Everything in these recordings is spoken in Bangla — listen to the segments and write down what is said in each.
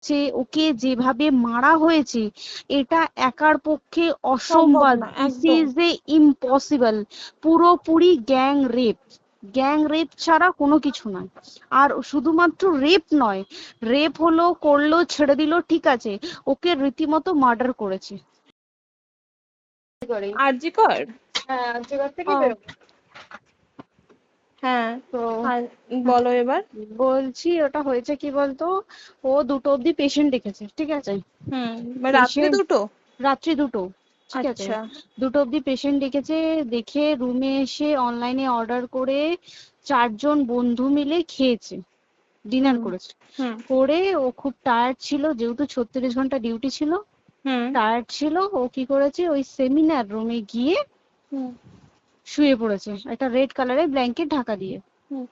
যে ওকে যেভাবে মারা হয়েছে এটা একার পক্ষে সম্ভব অসম্ভব, না দিস একদম। Is a impossible. পুরোপুরি গ্যাং রেপ, গ্যাং রেপ ছাড়া কোনো কিছু নয়। আর শুধুমাত্র রেপ নয়, রেপ হলো, করলো, ছেড়ে দিল, ঠিক আছে, ওকে রীতিমতো মার্ডার করেছে। আরজি কর। হ্যাঁ, আর্যিকর থেকে ও বেরোবো। হ্যাঁ। তো আর হ্যাঁ, বলো এবার। বলছি ওটা হয়েছে কি বলতো, ও 2টো অব্দি পেশেন্ট দেখেছে, ঠিক আছে। মানে রাত্রি পেশেন্ট, 2টো? রাত্রি 2টো, ঠিক আছে। আচ্ছা। 2টো অব্দি পেশেন্ট ডেকেছে, দেখে রুমে এসে অনলাইনে অর্ডার করে 4জন বন্ধু মিলে খেয়েছে, ডিনার হুম করেছে। হুম করে ও খুব টায়ার্ড ছিল, যেহেতু 36 ঘন্টা ডিউটি ছিল, হুম টায়ার্ড ছিল, ও কি করেছে ওই সেমিনার রুমে গিয়ে হুম শুয়ে পড়েছে একটা রেড কালারের ব্ল্যাঙ্কেট ঢাকা দিয়ে। হুম।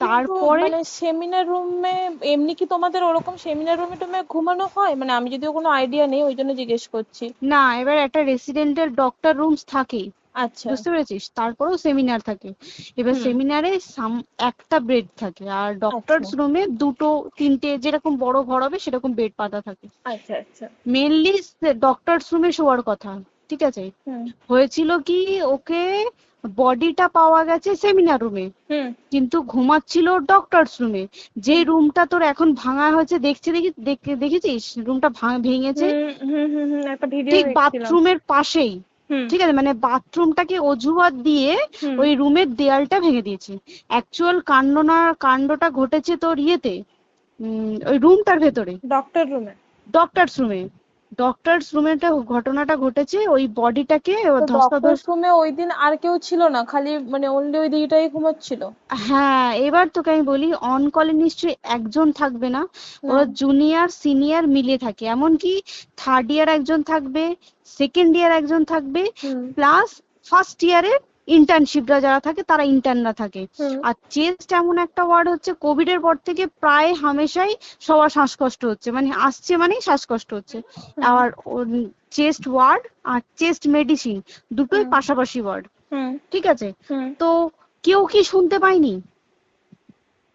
কিন্তু তারপরে মানে সেমিনার রুমে এমনি কি তোমাদের ওরকম সেমিনার রুমে টুমে ঘুমানো হয়? মানে আমি যদিও কোনো আইডিয়া নেই, ওই জন্য জিজ্ঞেস করছি। না, এবার একটা রেসিডেন্টের ডক্টর রুমস থাকেই, আচ্ছা। বুঝতে পেরেছিস, তারপরেও সেমিনার থাকে। এবার হুম। সেমিনারে একটা বেড থাকে, আর আচ্ছা ডক্টরস রুমে 2টো 3টে যেরকম বড় ঘর হবে সেরকম বেড পাতা থাকে। আচ্ছা আচ্ছা। মেনলি ডক্টরস রুমে শোয়ার কথা, ঠিক আছে। হুম হয়েছিল কি, ওকে বডিটা পাওয়া গেছে সেমিনার রুমে, হুম কিন্তু ঘুমাচ্ছিল ডক্টরস রুমে। যে হুম রুমটা তোর এখন ভাঙা হয়েছে, দেখেছিস রুমটা ভেঙেছে, একটা ভিডিও ঠিক দেখছিলাম। বাথরুমের পাশেই, হুম ঠিক আছে, মানে বাথরুমটাকে অজুহাত দিয়ে হুম ওই রুমের দেয়ালটা ভেঙে দিয়েছে। অ্যাকচুয়াল কাণ্ডটা ঘটেছে তোর ইয়েতে, ওই রুমটার ভেতরে, ডক্টর রুমে। ডক্টরস রুমে। ডক্টরস রুমে ঘটনাটা ঘটেছে, ওই বডিটাকে তো ডক্টর ধস্তাধস্ত। রুমে ওই দিন আর কেউ ছিল না, খালি মানে অনলি ওই দিদিটাই ঘুমাচ্ছিল? হ্যাঁ, এবার তোকে আমি বলি, অন কলে নিশ্চয়ই একজন থাকবে না, না। ওরা জুনিয়র সিনিয়র মিলে থাকে, এমনকি থার্ড ইয়ার একজন থাকবে, সেকেন্ড ইয়ার একজন থাকবে, হুম প্লাস ফার্স্ট ইয়ারের ইন্টার্নশিপরা যারা থাকে তারা ইন্টার্নরা থাকে। হুম আর চেস্ট এমন একটা ওয়ার্ড হচ্ছে, কোভিড এর পর থেকে প্রায় হামেশাই সবার শ্বাসকষ্ট হচ্ছে, মানে আসছে মানেই শ্বাসকষ্ট হচ্ছে। হুম আর চেস্ট ওয়ার্ড আর চেস্ট মেডিসিন দুটোই হুম পাশাপাশি ওয়ার্ড, হুম ঠিক আছে। হুম। তো কেউ কি শুনতে পায়নি?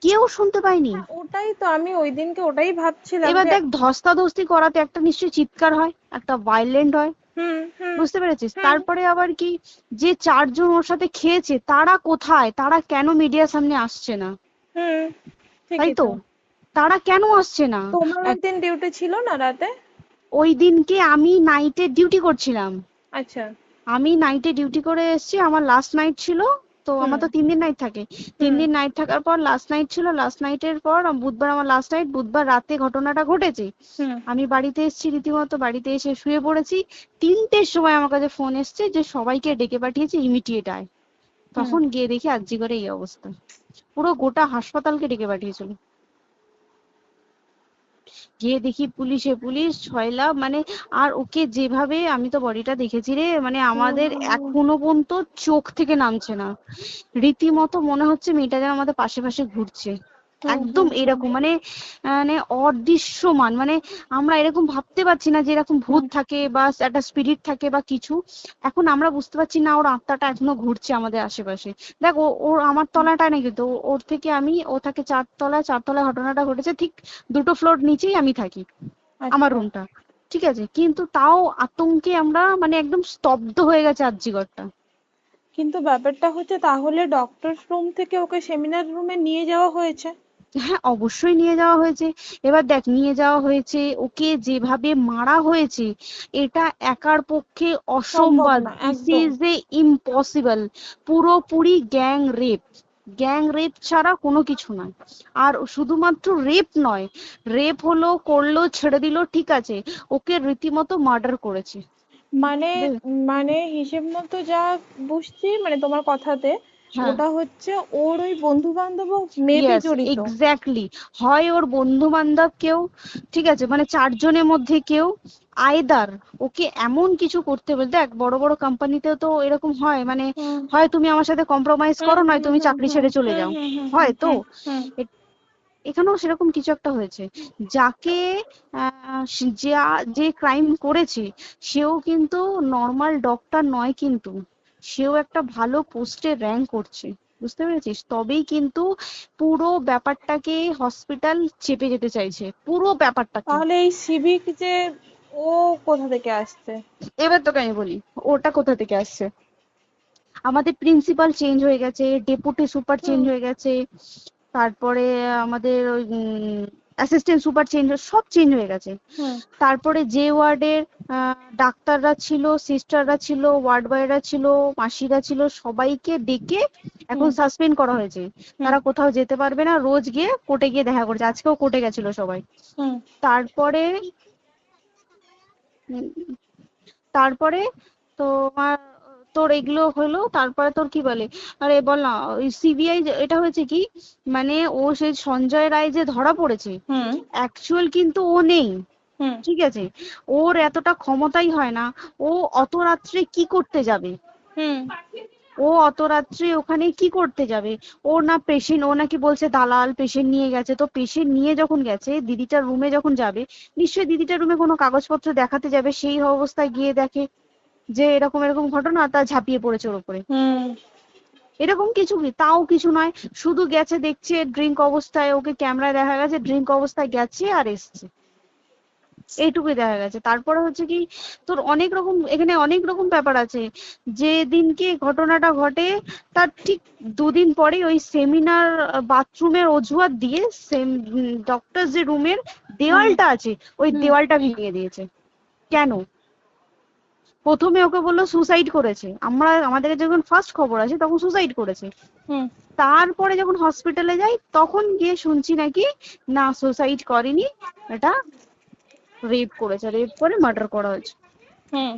কেউ শুনতে পায়নি। হ্যাঁ, ওটাই তো আমি ওই দিনকে ওটাই ভাবছিলাম এবার যে। দেখ, ধস্তাধস্তি করাতে একটা নিশ্চয়ই চিৎকার হয়, একটা ভাইলেন্ট হয়, হুম হুম বুঝতে পেরেছিস। হুম তারপরে আবার কি, যে 4জন ওর সাথে খেয়েছে তারা কোথায়, তারা কেন মিডিয়ার সামনে আসছে না, হুম। তাই ঠিকই তো, তো। তারা কেন আসছে না। তোমার ওই এক- দিন ডিউটি ছিল না রাতে? ওই দিনকে আমি নাইটে ডিউটি করছিলাম, আচ্ছা। আমি নাইটে ডিউটি করে এসেছি, আমার লাস্ট নাইট ছিল। তো আমার হুম তো 3 দিন নাইট থাকে, তিন হুম দিন নাইট থাকার পর লাস্ট নাইট ছিল, লাস্ট নাইটের পর বুধবার আমার লাস্ট নাইট, বুধবার রাতে ঘটনাটা ঘটেছে। হুম আমি বাড়িতে এসেছি, রীতিমতো বাড়িতে এসে শুয়ে পড়েছি। 3টের সময় আমার কাছে ফোন এসছে যে সবাইকে ডেকে পাঠিয়েছে, ইমিডিয়েট আয়। হুম। তখন গিয়ে দেখি আরজি করে এই অবস্থা, পুরো গোটা হাসপাতালকে ডেকে পাঠিয়েছিল। গিয়ে দেখি পুলিশ ছয়লা, মানে, আর ওকে যেভাবে, আমি তো বডিটা দেখেছি রে, মানে আমাদের হুম এখনো পর্যন্ত চোখ থেকে নামছে না। রীতিমতো মনে হচ্ছে মেয়েটা যেন আমাদের পাশে পাশে ঘুরছে, হুম একদম হুম হুম এরকম, মানে মানে অদৃশ্যমান, মানে আমরা এরকম ভাবতে পারছি না যে এরকম ভূত হুম থাকে বা একটা স্পিরিট থাকে বা কিছু। এখন আমরা বুঝতে পারছি না, ওর আত্মাটা এখনো ঘুরছে আমাদের আশেপাশে। দেখ, ওর আমার তলাটায় না, কিন্তু ওর থেকে ও থাকে 4 তলায়, 4 তলায় ঘটনাটা ঘটেছে, ঠিক 2টো ফ্লোর নিচেই আমি থাকি, আমার আচ্ছা। রুমটা, ঠিক আছে। কিন্তু তাও আতঙ্কে আমরা মানে একদম স্তব্ধ হয়ে গেছে আরজিকরটা। কিন্তু ব্যাপারটা হচ্ছে, তাহলে ডক্টর রুম থেকে ওকে সেমিনার রুমে নিয়ে যাওয়া হয়েছে? হ্যাঁ, অবশ্যই নিয়ে যাওয়া হয়েছে। এবার দেখ, নিয়ে যাওয়া হয়েছে, ওকে যেভাবে মারা হয়েছে এটা একার পক্ষে সম্ভব অসম্ভব, না দিস একদম। Is a impossible. পুরোপুরি গ্যাং রেপ, গ্যাং রেপ ছাড়া কোনো কিছু নয়। আর শুধুমাত্র রেপ নয়, রেপ হলো, করলো, ছেড়ে দিল, ঠিক আছে, ওকে রীতিমতো মার্ডার করেছে। মানে বে- মানে হিসেব মতো যা বুঝছি মানে তোমার কথাতে, হ্যাঁ, ওটা হচ্ছে ওর ওই বন্ধু বান্ধব মেবি ইয়েস, জড়িত। এক্স্যাক্টলি। হয় ওর বন্ধু বান্ধব কেউ, ঠিক আছে, মানে 4জনের মধ্যে কেউ, আইদার ওকে এমন কিছু করতে বলতে, দেখ বড় বড় কোম্পানিতেও তো এরকম হয়, মানে হুম হয় তুমি আমার সাথে কম্প্রোমাইজ হুম করো, নয় হুম তুমি হুম চাকরি হুম ছেড়ে চলে হুম যাও, হুম হুম হুম হয় তো। হুম হুম। এ- এখানেও সেরকম কিছু একটা হয়েছে, যাকে যে ক্রাইম করেছে সেও কিন্তু নর্মাল ডক্টর নয়, কিন্তু সেও একটা ভালো পোস্টে র্যাঙ্ক করছে। বুঝতে পেরেছিস? তবেই কিন্তু পুরো ব্যাপারটাকে হসপিটাল চেপে যেতে চাইছে, পুরো ব্যাপারটাকে। তাহলে এই সিভিক যে, ও কোথা থেকে আসছে? এবার তোকে আমি বলি ওটা কোথা থেকে আসছে। আমাদের প্রিন্সিপাল চেঞ্জ হয়ে গেছে, ডেপুটি সুপার চেঞ্জ হুম হয়ে গেছে, তারপরে আমাদের ওই অ্যাসিস্ট্যান্ট সুপার চেঞ্জ, সব চেঞ্জ হয়ে গেছে। হুম তারপরে যে ওয়ার্ডের ডাক্তাররা ছিল, সিস্টাররা ছিল, ওয়ার্ড বয়রা ছিল, মাসিরা ছিল, সবাইকে ডেকে এখন হুম সাসপেন্ড করা হয়েছে। হুম তারা কোথাও যেতে পারবে না, রোজ গিয়ে কোর্টে গিয়ে দেখা করছে, আজকেও কোর্টে গেছিল সবাই। হুম তারপরে উম, তারপরে তোমার তোর এগুলো হলো, তারপরে তোর কি বলে, আরে বল না, ওই সিবিআই এটা হয়েছে কি, মানে ও সেই সঞ্জয় রায় যে ধরা পড়েছে, হুম অ্যাকচুয়াল কিন্তু ও নেই, হুম ঠিক আছে? ওর এতটা ক্ষমতাই হয় না। ও অত রাত্রে কি করতে যাবে? হুম ও অত রাত্রে ওখানে কি করতে যাবে? ওর না পেশেন্ট, ও নাকি বলছে দালাল পেশেন্ট নিয়ে গেছে, তো পেশেন্ট নিয়ে যখন গেছে দিদিটার রুমে যখন যাবে, নিশ্চয়ই দিদিটার রুমে কোনো কাগজপত্র দেখাতে যাবে, সেই অবস্থায় গিয়ে দেখে যে এরকম এরকম ঘটনা, তা ঝাঁপিয়ে পড়েছে ওর উপরে। হুম এরকম কিছু কি, তাও কিছু নয়, শুধু গেছে দেখছে ড্রিঙ্ক অবস্থায়, ওকে ক্যামেরায় দেখা গেছে ড্রিঙ্ক অবস্থায় গেছে আর এসছে, এইটুকুই দেখা গেছে। তারপরে হচ্ছে কি, তোর অনেক রকম এখানে অনেক রকম ব্যাপার আছে। যে দিনকে ঘটনাটা ঘটে তার ঠিক দুদিন পরে ওই সেমিনার বাথরুমের অজুহাত দিয়ে সেম ডক্টর যে রুমের হুম দেওয়ালটা আছে ওই হুম দেওয়ালটা ভেঙে দিয়েছে। কেন? প্রথমে ওকে বললো সুসাইড করেছে, আমাদের যখন ফার্স্ট খবর আছে তখন সুসাইড করেছে। হুম তারপরে যখন হসপিটালে যাই তখন গিয়ে শুনছি নাকি না সুসাইড করেনি, এটা রেপ করেছে, রেপ করে মার্ডার করা হয়েছে। হুম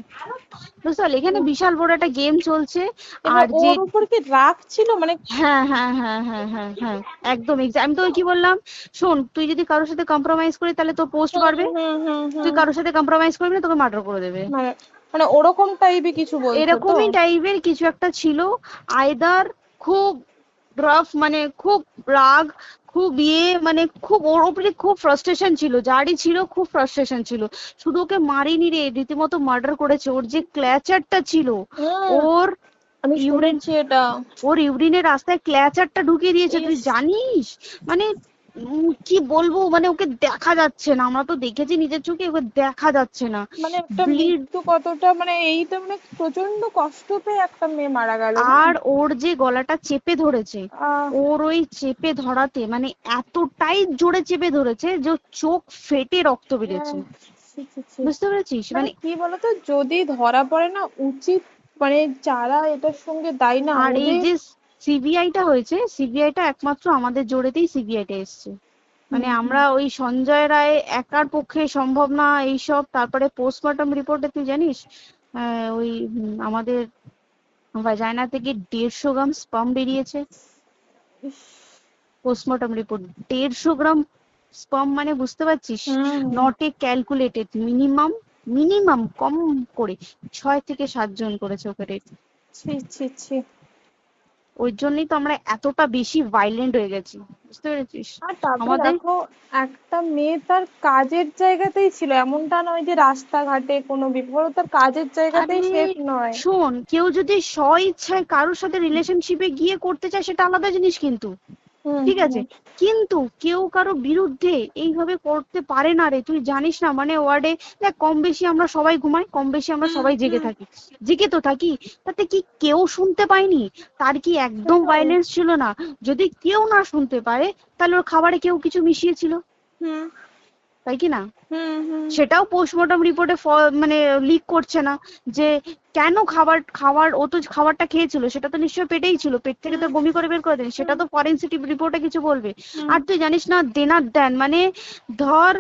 বুঝতে পারলি, এখানে বিশাল বড় একটা গেম চলছে। এবার আর যে ওর উপর কি রাগ ছিল মানে? হ্যাঁ হ্যাঁ হ্যাঁ হ্যাঁ হ্যাঁ হ্যাঁ, একদম আমি তোকে কি বললাম, শোন, তুই যদি কারোর সাথে কম্প্রোমাইজ করিস তাহলে তোর পোস্ট হুম বাড়বে, হুম হুম তুই হুম কারোর সাথে কম্প্রোমাইজ করবি না তোকে মার্ডার করে দেবে। মানে মানে ওরকম টাইপের কিছু বলছো তো? এরকমই টাইপের কিছু একটা ছিল। আইদার খুব রাফ, মানে খুব রাগ, খুব মানে খুব ওর উপরে খুব ফ্রাস্ট্রেশন ছিল, যারই ছিল খুব ফ্রাস্ট্রেশন ছিল। শুধু ওকে মারিনি রে, রীতিমতো মার্ডার করেছে। ওর যে ক্ল্যাচারটা ছিল, হুম ওর আমি ইউরিন, শুনেছি এটা। ওর ইউরিনের রাস্তায় ক্ল্যাচারটা ঢুকিয়ে দিয়েছে, তুই ইস, জানিস? মানে কি বলবো, মানে ওকে দেখা যাচ্ছে না, আমরা তো দেখেছি নিজের চোখে, ওকে দেখা যাচ্ছে না, মানে একটা ব্লিড। মৃত্যু কতটা, মানে এই তো মানে প্রচন্ড কষ্ট পেয়ে একটা মেয়ে মারা গেল না? আর ওর যে গলাটা চেপে ধরেছে, আহ ওর ওই চেপে ধরাতে মানে এতটাই জোরে চেপে ধরেছে যে ওর চোখ ফেটে রক্ত বেরিয়েছে। আহ, ছি, ছি, ছি। বুঝতে পেরেছিস? মানে মানে কি বলতো, যদি ধরা পড়ে না, উচিত মানে যারা এটার সঙ্গে দায়ী না আর এই ওদের। যে সিবিআইটা হয়েছে, সিবিআইটা একমাত্র আমাদের জোরেতেই সিবিআইটা এসছে। হুম মানে হুম আমরা ওই সঞ্জয় রায় একার পক্ষে সম্ভব না এইসব। তারপরে পোস্টমর্টম রিপোর্টে তুই জানিস ওই আমাদের ভাজাইনা থেকে 150 গ্রাম স্পাম বেরিয়েছে। ইস, পোস্টমর্টম রিপোর্ট, 150 গ্রাম স্পাম, মানে বুঝতে পারছিস? Hmm not a calculated, minimum, minimum কম করে 6 থেকে 7 জন করেছে ওকে rape। ছি ছি ছি। ওই জন্যই তো আমরা এতটা বেশি ভাইলেন্ট হয়ে গেছি, বুঝতে পেরেছিস? আর তারপরে আমাদের দেখো, একটা মেয়ে তার কাজের জায়গাতেই ছিল, এমনটা নয় যে রাস্তাঘাটে কোনো বিপদ, ও তার কাজের আরে জায়গাতেই সেফ নয়। শোন, কেউ যদি স্ব ইচ্ছায় কারোর সাথে রিলেশনশিপে গিয়ে করতে চায় সেটা আলাদা জিনিস কিন্তু, হুম ঠিক আছে? হুম কিন্তু কেউ কারো বিরুদ্ধে এইভাবে করতে পারে না রে, তুই জানিস না? মানে ওয়ার্ডে দেখ, কম বেশি আমরা সবাই ঘুমাই, কম বেশি আমরা হুম সবাই জেগে হুম থাকি, জেগে তো থাকি। তাতে কি কেউ শুনতে পায়নি? তার কি একদম সেটাই। ভাইলেন্স ছিল না? যদি কেউ না শুনতে পারে তাহলে ওর খাবারে কেউ কিছু মিশিয়েছিল, হুম তাই কি না? হুম হুম সেটাও পোস্টমর্টম রিপোর্টে মানে লিক করছে না যে কেন খাবার খাবার ও তো খাবারটা খেয়েছিল, সেটা তো নিশ্চয়ই পেটেই ছিল, পেট থেকে তো হুম বমি করে বের করে দেন, সেটা হুম তো ফরেনসিক রিপোর্টে কিছু বলবে। হুম আর তুই জানিস না, দেনার দেন মানে ধর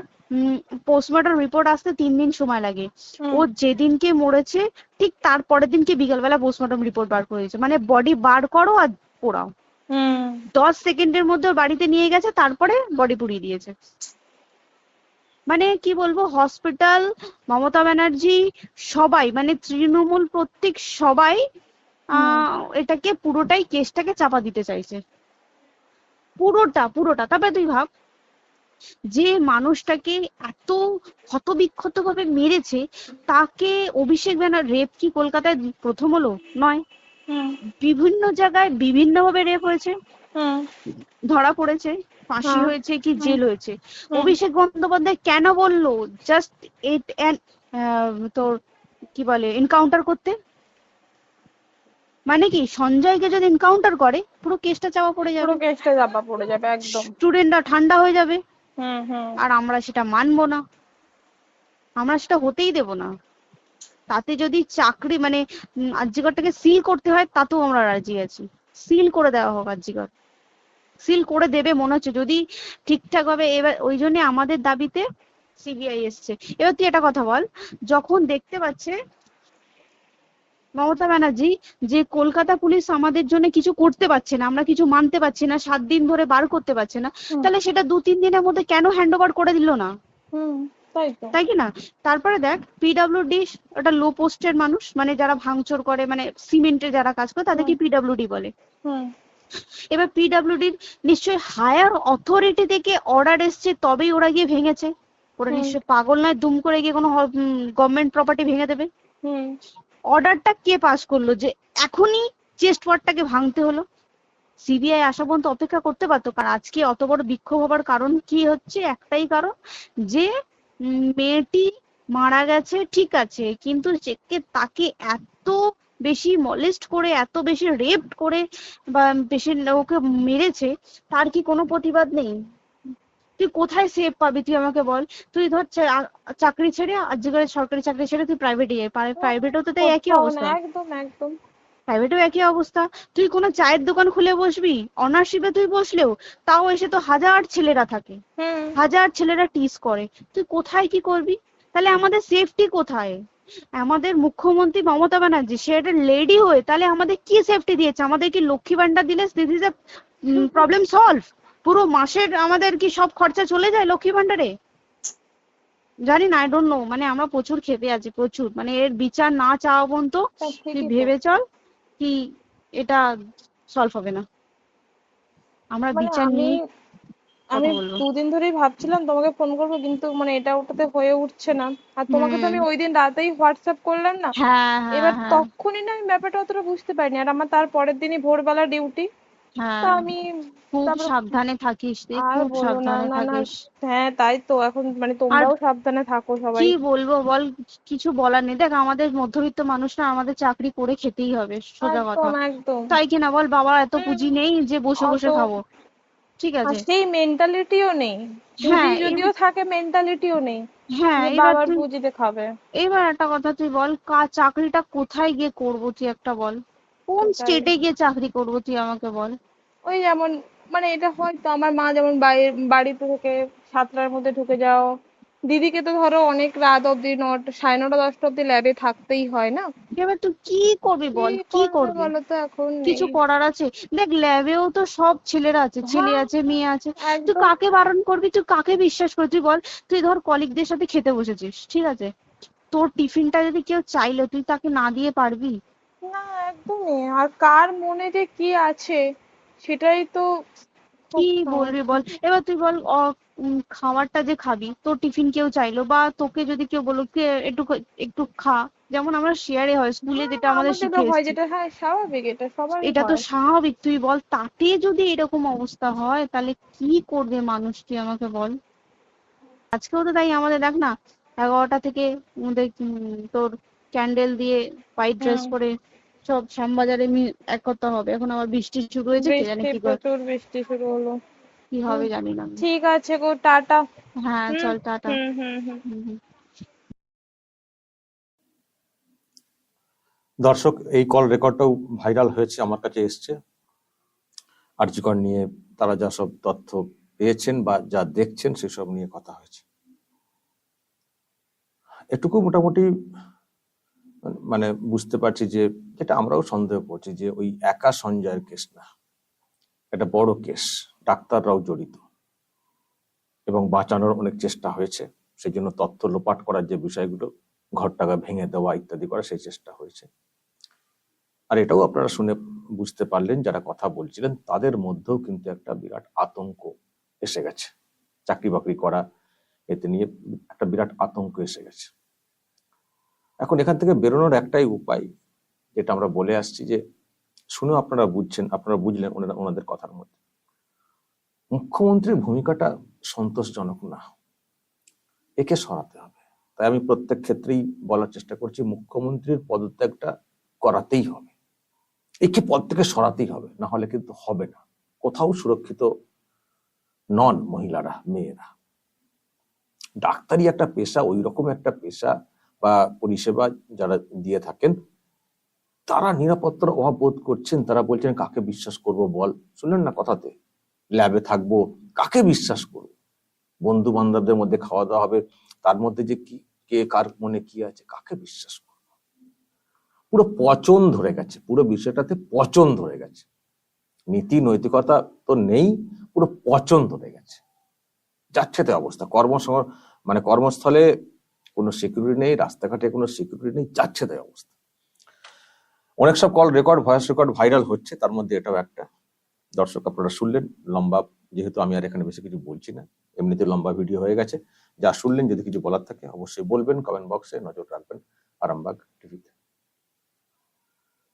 পোস্টমর্টম রিপোর্ট আসতে 3 দিন সময় লাগে। হুম ও যেদিনকে মরেছে ঠিক তার পরের দিনকে বিকালবেলা পোস্টমর্টম রিপোর্ট বার করে দিয়েছে, মানে বডি বার করো আর পোড়াও, হুম 10 সেকেন্ডের মধ্যে ওর বাড়িতে নিয়ে গেছে, তারপরে বডি পুড়িয়ে দিয়েছে। মানে কি বলবো, হসপিটাল, মমতা ব্যানার্জি, সবাই মানে তৃণমূল প্রত্যেক সবাই হুম এটাকে পুরোটাই কেসটাকে চাপা দিতে চাইছে, পুরোটা পুরোটা। তবে তুই ভাব, যে মানুষটাকে এত ক্ষতবিক্ষত ভাবে মেরেছে, তাকে অভিষেক ব্যানার রেপ কি কলকাতায় প্রথম হলো? নয়। হুম বিভিন্ন জায়গায় বিভিন্ন ভাবে রেপ হয়েছে, হুম ধরা পড়েছে, ফাঁসি হুম হয়েছে কি হুম জেল হয়েছে। হুম অভিষেক বন্দ্যোপাধ্যায় কেন বললো জাস্ট ইট তোর কি বলে এনকাউন্টার করতে? মানে কি সঞ্জয়কে যদি এনকাউন্টার করে পুরো কেসটা চাপা পড়ে পুরো যাবে, কেসটা চাপা পড়ে যাবে একদম। স্টুডেন্টরা ঠান্ডা হয়ে যাবে, হুম হুম আর আমরা সেটা মানবো না, আমরা সেটা হতেই দেব না। তাতে যদি চাকরি মানে আরজিকরটাকে সিল করতে হয় তাতেও আমরা রাজি আছি, সিল করে দেওয়া হোক আরজিকর, সিল করে দেবে মনে হচ্ছে যদি ঠিকঠাক ভাবে। এবার ওই জন্য আমাদের দাবিতে সিবিআই এসছে। এবার তুই একটা কথা বল, যখন দেখতে পাচ্ছে মমতা ব্যানার্জি যে কলকাতা পুলিশ আমাদের জন্য কিছু করতে পারছে না, আমরা কিছু মানতে পারছি না, 7 দিন ধরে বার করতে পারছে না, হুম তাহলে সেটা 2-3 দিনের মধ্যে কেন হ্যান্ড ওভার করে দিল না? হুম তাই তো। তাই কি না? তারপরে দেখ পিডব্লিউডি ওটা লো পোস্টের মানুষ, মানে যারা ভাঙচুর করে, মানে সিমেন্টের যারা কাজ করে হুম তাদেরকে পিডব্লিউডি বলে। হুম এবার পিডব্লিউডির নিশ্চয়ই হায়ার অথরিটি থেকে অর্ডার এসছে তবেই ওরা গিয়ে ভেঙেছে। ওরা হুম নিশ্চয়ই পাগল নয় দুম করে গিয়ে কোনো গভর্নমেন্ট প্রপার্টি ভেঙে দেবে। হুম অর্ডারটা কে পাস করলো যে এখনই চেস্ট ওয়ার্ডটাকে ভাঙতে হলো? সিবিআই আসা পর্যন্ত অপেক্ষা করতে পারতো। কারণ আজকে অত বড় বিক্ষোভ হবার কারণ কি হচ্ছে? একটাই কারণ, যে মেয়েটি মারা গেছে ঠিক আছে, কিন্তু তাকে এত বেশি মলেস্ট করে, এত বেশি রেপ করে বা বেশি ওকে মেরেছে, তার কি কোনো প্রতিবাদ নেই? তুই কোথায় সেফ পাবি তুই আমাকে বল? তুই ধর চাকরি ছেড়ে আজকের সরকারি চাকরি ছেড়ে তুই প্রাইভেটে যাই, প্রাইভেটেও তো তাই একই কোথাও না, অবস্থা, একদম একদম। প্রাইভেটেও একই অবস্থা। তুই কোনো চায়ের দোকান খুলে বসবি, অনারশিপে তুই বসলেও তাও এসে তো হাজার ছেলেরা থাকে, হুম হাজার ছেলেরা টিস করে, তুই কোথায় কি করবি? তাহলে আমাদের সেফটি কোথায়? আমাদের মুখ্যমন্ত্রী মমতা ব্যানার্জি সে একটা লেডি হয়ে তাহলে আমাদের কি সেফটি দিয়েছে? আমাদের কি লক্ষ্মী ভান্ডার দিলে this is a problem solve? পুরো মাসের আমাদের কি সব খরচা চলে যায় লক্ষ্মী ভান্ডারে? জানি না, আই ডোন্ট নো। মানে আমরা প্রচুর ক্ষেপে আছি, প্রচুর, মানে এর বিচার না চাওয়া পর্যন্ত তা তুই ঠিকই তো। ভেবে চল কি এটা সলভ হবে না। আমরা মানে বিচার আমি নিয়ে আমি কথা বলবো। 2 দিন ধরেই ভাবছিলাম তোমাকে ফোন করবো, কিন্তু মানে এটা ওটাতে হয়ে উঠছে না। আর তোমাকে তো হুম। আমি ওই দিন রাতেই হোয়াটসঅ্যাপ করলাম না। হ্যাঁ হ্যাঁ এবার হ্যাঁ তখনই না আমি ব্যাপারটা অতটা বুঝতে পারিনি, আর আমার তার পরের দিনই ভোরবেলা ডিউটি। তা হ্যাঁ। আমি খুব তারপরে সাবধানে থাকিস রে, আর খুব বলো না, সাবধানে না না। থাকিস। হ্যাঁ তাই তো, এখন মানে আর তোমরাও সাবধানে থাকো কি সবাই। বলবো বল, কিছু বলার নেই। দেখ আমাদের মধ্যবিত্ত মানুষরা আমাদের চাকরি করে খেতেই হবে, সোজা কথা। একদম একদম। তাই কিনা বল? বাবার এত হুম পুঁজি নেই যে বসে অত, বসে খাবো, ঠিক আর আছে? সেই মেন্টালিটিও নেই। পুঁজি হ্যাঁ যদিও থাকে, মেন্টালিটিও নেই হ্যাঁ যে এবার বাবার তুই, পুঁজিতে খাবে। এবার একটা কথা তুই বল, চাকরিটা কোথায় গিয়ে করবো তুই একটা বল? কোন সেটাই। স্টেটে গিয়ে চাকরি করবো তুই আমাকে বল? ওই যেমন, মানে এটা হয়তো আমার মা যেমন বাড়িতে থেকে 7টার মধ্যে ঢুকে যাও, দিদিকে তো ধরো অনেক রাত অব্দি 9টা, 9:30, 10টা অব্দি ল্যাবে থাকতেই হয় না। এবার তুই কি করবি কি বল, কি করবে করবি? বলো তো, এখন নেই। কিছু করার আছে? দেখ ল্যাবেও তো সব ছেলেরা আছে, ছেলে হ্যাঁ আছে মেয়ে আছে। তুই একদম। কাকে বারণ করবি, তুই কাকে বিশ্বাস করবি তুই বল? তুই ধর কলিগদের সাথে খেতে বসেছিস, ঠিক আছে, তোর টিফিনটা যদি কেউ চাইলো তুই তাকে না দিয়ে পারবি? না একদমই, আর কার মনে যে কি আছে সেটাই তো কি খুব বলবি সমস্যা। বল? এবার তুই বল খাবারটা যে খাবি, তোর টিফিন কেউ চাইলো বা তোকে যদি কেউ বললো কে একটু একটু খা, যেমন আমরা শেয়ারে হয় স্কুলে হ্যাঁ যেটা আমাদের আমাদেরও শিখে হয়, এসেছি, যেটা হ্যাঁ স্বাভাবিক, এটা সবারই এটা তো হয়। স্বাভাবিক। তুই বল তাতে যদি এরকম অবস্থা হয় তাহলে কি করবে মানুষ, তুই আমাকে বল? আজকেও তো তাই আমাদের দেখ না, 11টা থেকে আমাদের তোর ক্যান্ডেল দিয়ে হোয়াইট ড্রেস হুম। পরে সব শ্যামবাজারে একতা হবে। এখন আবার বৃষ্টি শুরু হয়েছে, কে জানে বৃষ্টি, কি প্রচুর বৃষ্টি শুরু হলো। কি হুম, হবে জানি না। ঠিক আছে গো, টাটা। হ্যাঁ হুম চল টাটা। হুম হুম হুম। হুম হুম। দর্শক, এই কল রেকর্ডটাও ভাইরাল হয়েছে, আমার কাছে এসছে। আরজি কর নিয়ে তারা যা সব তথ্য পেয়েছেন বা যা দেখছেন সেসব নিয়ে কথা হয়েছে। এটুকু মোটামুটি মানে বুঝতে পারছি যে, যেটা আমরাও সন্দেহ করছি, যে ওই একা সঞ্জয়ের কেস না, এটা বড় কেস, ডাক্তাররাও জড়িত এবং বাঁচানোর অনেক চেষ্টা হয়েছে। সেই জন্য তথ্য লোপাট করার যে বিষয়গুলো, ঘর টাকা ভেঙে দেওয়া ইত্যাদি করা, সেই চেষ্টা হয়েছে। আর এটাও আপনারা শুনে বুঝতে পারলেন, যারা কথা বলছিলেন তাদের মধ্যেও কিন্তু একটা বিরাট আতঙ্ক এসে গেছে। চাকরি বাকরি করা এতে নিয়ে একটা বিরাট আতঙ্ক এসে গেছে। এখন এখান থেকে বেরোনোর একটাই উপায়, যেটা আমরা বলে আসছি, যে শুনেও আপনারা বুঝলেন ওনাদের কথার মধ্যে মুখ্যমন্ত্রীর ভূমিকাটা সন্তোষজনক না, একে সরাতে হবে। তাই আমি প্রত্যেক ক্ষেত্রেই বলার চেষ্টা করছি মুখ্যমন্ত্রীর পদত্যাগটা করাতেই হবে, একে পদ থেকে সরাতেই হবে, না হলে কিন্তু হবে না। কোথাও সুরক্ষিত নন মহিলারা, মেয়েরা। ডাক্তারি একটা পেশা, ওই রকম একটা পেশা বা পরিষেবা যারা দিয়ে থাকেন তারা নিরাপত্তার অভাব বোধ করছেন। তারা বলছেন কাকে বিশ্বাস করব বল, শুনলেন না কথাতে, ল্যাবে থাকবো কাকে বিশ্বাস করবো, বন্ধু বান্ধবদের মধ্যে খাওয়া দাওয়া হবে, তার মধ্যে যে কি কে কার মনে কি আছে, কাকে বিশ্বাস করবো। পুরো পচন ধরে গেছে, পুরো বিষয়টাতে পচন ধরে গেছে, নীতি নৈতিকতা তো নেই, পুরো পচন ধরে গেছে, যাচ্ছে তাই অবস্থা। কর্মস্থলে কোনো সিকিউরিটি নেই, রাস্তাঘাটে কোনো সিকিউরিটি নেই, যাচ্ছে তাই অবস্থা। অনেক সব call record, voice record viral হচ্ছে, তার মধ্যে এটাও একটা। দর্শক আপনারা শুনলেন, লম্বা, যেহেতু আমি আর এখানে বেশি কিছু বলছি না, এমনিতে লম্বা ভিডিও হয়ে গেছে। যা শুনলেন, যদি কিছু বলার থাকে অবশ্যই বলবেন, কমেন্ট বক্সে নজর রাখবেন। আরামবাগ।